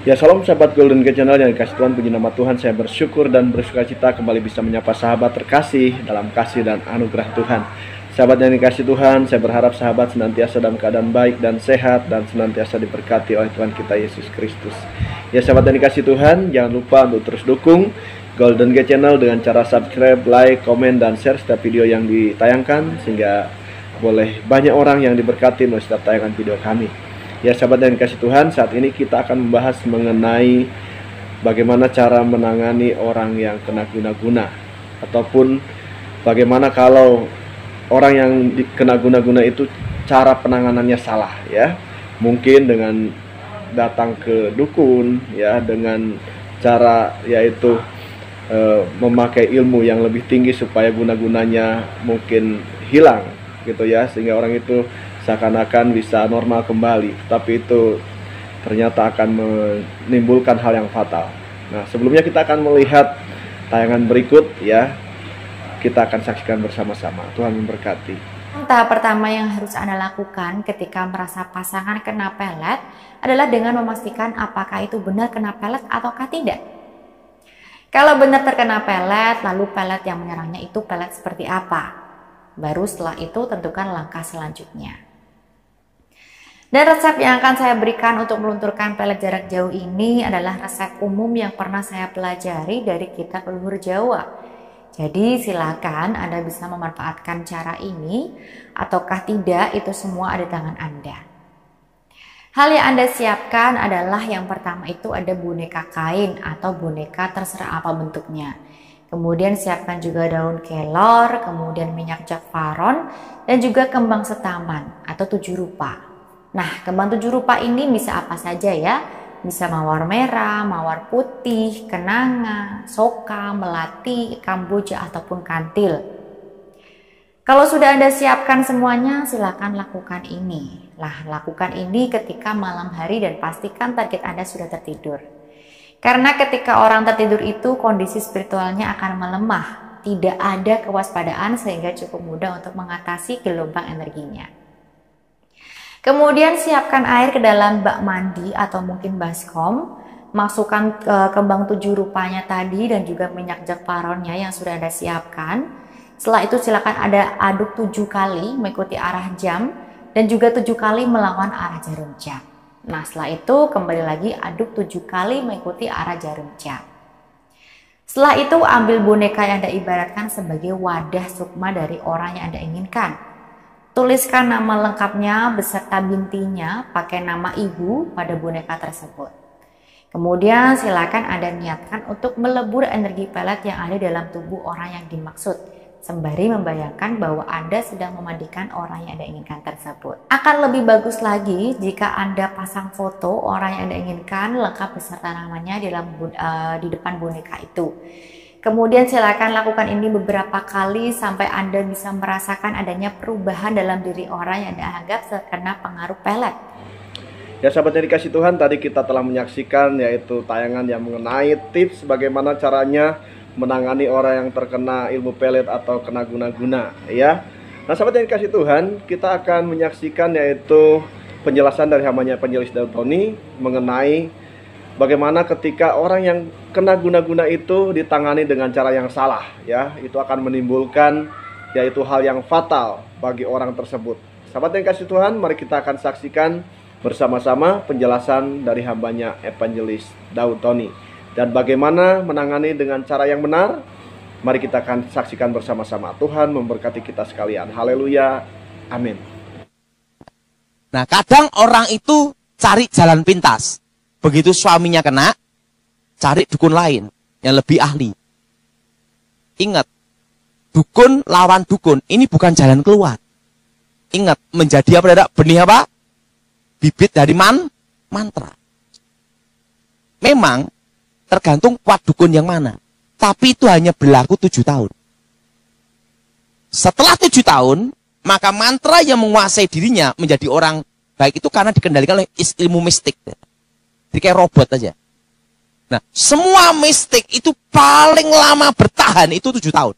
Ya, salam sahabat Golden Gate Channel yang dikasih Tuhan, puji nama Tuhan. Saya bersyukur dan bersukacita kembali bisa menyapa sahabat terkasih dalam kasih dan anugerah Tuhan. Sahabat yang dikasih Tuhan, saya berharap sahabat senantiasa dalam keadaan baik dan sehat dan senantiasa diberkati oleh Tuhan kita Yesus Kristus. Ya, sahabat yang dikasih Tuhan, jangan lupa untuk terus dukung Golden Gate Channel dengan cara subscribe, like, komen, dan share setiap video yang ditayangkan, sehingga boleh banyak orang yang diberkati melalui setiap tayangan video kami. Ya, sahabat yang dikasih Tuhan, saat ini kita akan membahas mengenai bagaimana cara menangani orang yang kena guna-guna, ataupun bagaimana kalau orang yang kena guna-guna itu cara penanganannya salah, ya. Mungkin dengan datang ke dukun, ya, dengan cara yaitu memakai ilmu yang lebih tinggi supaya guna-gunanya mungkin hilang, gitu ya, sehingga orang itu seakan-akan bisa normal kembali, tapi itu ternyata akan menimbulkan hal yang fatal. Nah, sebelumnya kita akan melihat tayangan berikut, ya. Kita akan saksikan bersama-sama. Tuhan memberkati. Tahap pertama yang harus Anda lakukan ketika merasa pasangan kena pelet adalah dengan memastikan apakah itu benar kena pelet ataukah tidak. Kalau benar terkena pelet, lalu pelet yang menyerangnya itu pelet seperti apa? Baru setelah itu tentukan langkah selanjutnya. Dan resep yang akan saya berikan untuk melunturkan pelet jarak jauh ini adalah resep umum yang pernah saya pelajari dari kitab leluhur Jawa. Jadi silakan Anda bisa memanfaatkan cara ini ataukah tidak, itu semua ada di tangan Anda. Hal yang Anda siapkan adalah yang pertama itu ada boneka kain atau boneka terserah apa bentuknya. Kemudian siapkan juga daun kelor, kemudian minyak jakfaron, dan juga kembang setaman atau 7 rupa. Nah, kembang 7 rupa ini bisa apa saja ya? Bisa mawar merah, mawar putih, kenanga, soka, melati, kamboja, ataupun kantil. Kalau sudah Anda siapkan semuanya, silakan lakukan ini. Lakukan ini ketika malam hari dan pastikan target Anda sudah tertidur. Karena ketika orang tertidur itu kondisi spiritualnya akan melemah, tidak ada kewaspadaan sehingga cukup mudah untuk mengatasi gelombang energinya. Kemudian siapkan air ke dalam bak mandi atau mungkin baskom, masukkan kembang 7 rupanya tadi dan juga minyak jakfaronnya yang sudah Anda siapkan. Setelah itu silakan Anda aduk 7 kali mengikuti arah jam dan juga 7 kali melawan arah jarum jam. Nah, setelah itu kembali lagi aduk 7 kali mengikuti arah jarum jam. Setelah itu ambil boneka yang Anda ibaratkan sebagai wadah sukma dari orang yang Anda inginkan. Tuliskan nama lengkapnya beserta bintinya pakai nama ibu pada boneka tersebut. Kemudian silakan Anda niatkan untuk melebur energi pelet yang ada dalam tubuh orang yang dimaksud, sembari membayangkan bahwa Anda sedang memandikan orang yang Anda inginkan tersebut. Akan lebih bagus lagi jika Anda pasang foto orang yang Anda inginkan lengkap beserta namanya di depan boneka itu. Kemudian silakan lakukan ini beberapa kali sampai Anda bisa merasakan adanya perubahan dalam diri orang yang Anda anggap terkena pengaruh pelet. Ya, sahabat yang dikasih Tuhan, tadi kita telah menyaksikan yaitu tayangan yang mengenai tips bagaimana caranya menangani orang yang terkena ilmu pelet atau kena guna-guna, ya. Nah, sahabat yang dikasih Tuhan, kita akan menyaksikan yaitu penjelasan dari hambanya Evangelis Daud Tony mengenai bagaimana ketika orang yang kena guna-guna itu ditangani dengan cara yang salah, ya, itu akan menimbulkan yaitu hal yang fatal bagi orang tersebut. Sahabat yang kasih Tuhan, mari kita akan saksikan bersama-sama penjelasan dari hambanya Evangelis Daud Tony dan bagaimana menangani dengan cara yang benar. Mari kita akan saksikan bersama-sama. Tuhan memberkati kita sekalian. Haleluya. Amin. Nah, kadang orang itu cari jalan pintas. Begitu suaminya kena, cari dukun lain yang lebih ahli. Ingat, dukun lawan dukun, ini bukan jalan keluar. Ingat, menjadi apa? Benih apa? Bibit dari mantra. Memang tergantung kuat dukun yang mana. Tapi itu hanya berlaku 7 tahun. Setelah 7 tahun, maka mantra yang menguasai dirinya menjadi orang baik itu karena dikendalikan oleh ilmu mistik. Jadi kayak robot aja. Nah, semua mistik itu paling lama bertahan itu 7 tahun.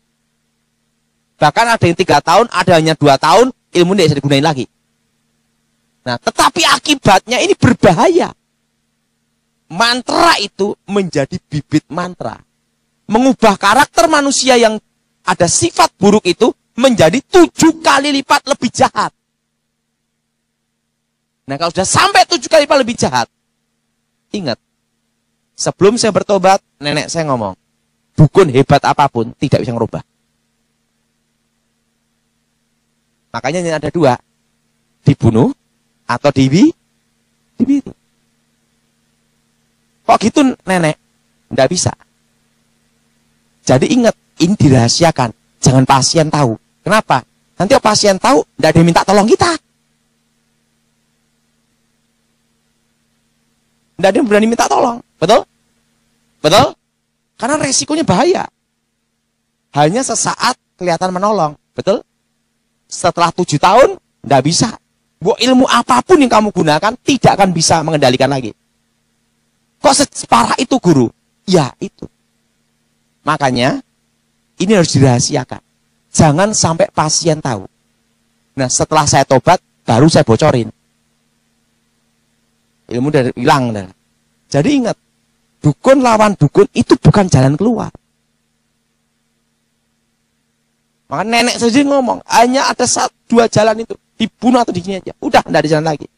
Bahkan ada yang 3 tahun, ada hanya 2 tahun, ilmu tidak bisa digunain lagi. Nah, tetapi akibatnya ini berbahaya. mantra itu menjadi bibit mantra. Mengubah karakter manusia yang ada sifat buruk itu menjadi 7 kali lipat lebih jahat. Nah, kalau sudah sampai 7 kali lipat lebih jahat, ingat, sebelum saya bertobat, nenek saya ngomong, dukun hebat apapun tidak bisa ngerubah. Makanya yang ada 2, dibunuh atau dibiru. Kok gitu nenek? Nggak bisa. Jadi ingat, ini dirahasiakan. Jangan pasien tahu. Kenapa? Nanti kalau pasien tahu, nggak ada yang minta tolong kita. Nggak ada yang berani minta tolong. Betul? Betul? Karena resikonya bahaya. Hanya sesaat kelihatan menolong. Betul? Setelah 7 tahun, nggak bisa. Ilmu apapun yang kamu gunakan, tidak akan bisa mengendalikan lagi. Kok separah itu guru? Ya itu. Makanya ini harus dirahasiakan. Jangan sampai pasien tahu. Nah setelah saya tobat baru saya bocorin. Ilmu dari hilang. Jadi ingat, dukun lawan dukun itu bukan jalan keluar. Maka nenek saja ngomong, hanya ada 2 jalan itu. Dibunuh atau digini aja. Udah, tidak ada jalan lagi.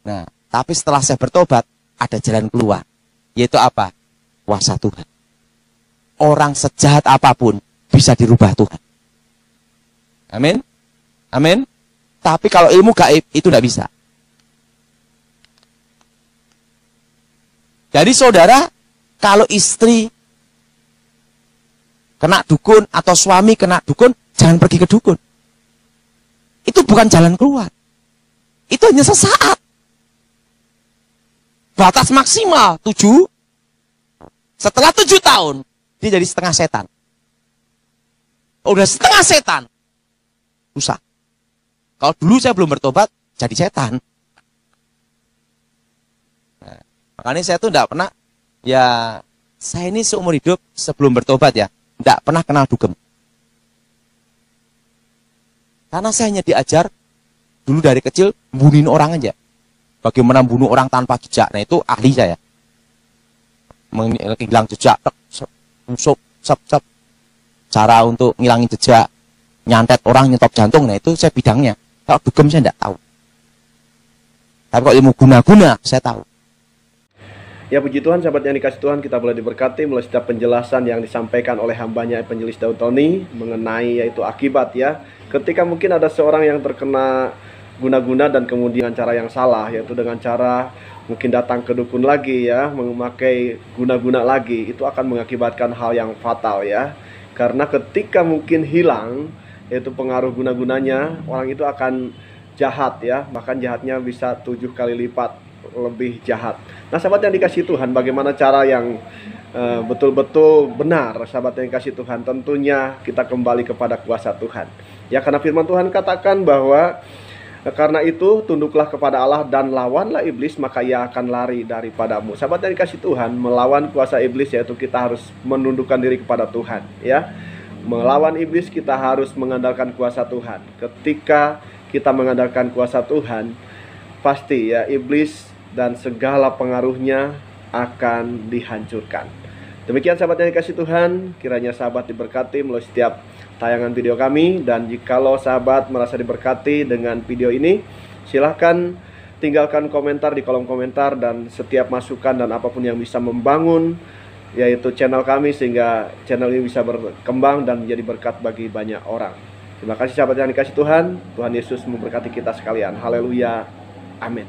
Nah, tapi setelah saya bertobat, ada jalan keluar. Yaitu apa? Kuasa Tuhan. Orang sejahat apapun bisa dirubah Tuhan. Amin. Amin. Tapi kalau ilmu gaib itu tidak bisa. Jadi saudara, kalau istri kena dukun atau suami kena dukun, jangan pergi ke dukun. Itu bukan jalan keluar. Itu hanya sesaat. Batas maksimal 7. Setelah 7 tahun, dia jadi setengah setan. Udah setengah setan, susah. Kalau dulu saya belum bertobat, jadi setan. Nah, makanya saya tuh enggak pernah, ya saya ini seumur hidup sebelum bertobat ya, enggak pernah kenal dugem. Karena saya hanya diajar dulu dari kecil bunuhin orang aja. Bagaimana bunuh orang tanpa jejak. Nah itu ahli saya. Menghilang jejak. Cara untuk ngilangin jejak. Nyantet orang, nyetop jantung. Nah itu saya bidangnya. Kalau dugem saya tidak tahu. Tapi kalau ilmu guna-guna saya tahu. Ya puji Tuhan, sahabat yang dikasih Tuhan, kita boleh diberkati melalui setiap penjelasan yang disampaikan oleh hambanya Evangelis Daud Tony mengenai yaitu akibat ya. Ketika mungkin ada seorang yang terkena guna-guna dan kemudian cara yang salah, yaitu dengan cara mungkin datang ke dukun lagi ya, memakai guna-guna lagi, itu akan mengakibatkan hal yang fatal ya. Karena ketika mungkin hilang yaitu pengaruh guna-gunanya, orang itu akan jahat ya, bahkan jahatnya bisa 7 kali lipat lebih jahat. Nah sahabat yang dikasih Tuhan, bagaimana cara yang betul-betul benar sahabat yang dikasih Tuhan? Tentunya kita kembali kepada kuasa Tuhan ya, karena firman Tuhan katakan bahwa karena itu tunduklah kepada Allah dan lawanlah iblis, maka ia akan lari daripadamu. Sahabat yang dikasih Tuhan, melawan kuasa iblis yaitu kita harus menundukkan diri kepada Tuhan ya. Melawan iblis kita harus mengandalkan kuasa Tuhan. Ketika kita mengandalkan kuasa Tuhan, pasti ya iblis dan segala pengaruhnya akan dihancurkan. Demikian sahabat yang dikasih Tuhan, kiranya sahabat diberkati melalui setiap tayangan video kami. Dan jikalau sahabat merasa diberkati dengan video ini, silahkan tinggalkan komentar di kolom komentar, dan setiap masukan dan apapun yang bisa membangun yaitu channel kami, sehingga channel ini bisa berkembang dan menjadi berkat bagi banyak orang. Terima kasih sahabat yang dikasih Tuhan. Tuhan Yesus memberkati kita sekalian. Haleluya. Amin.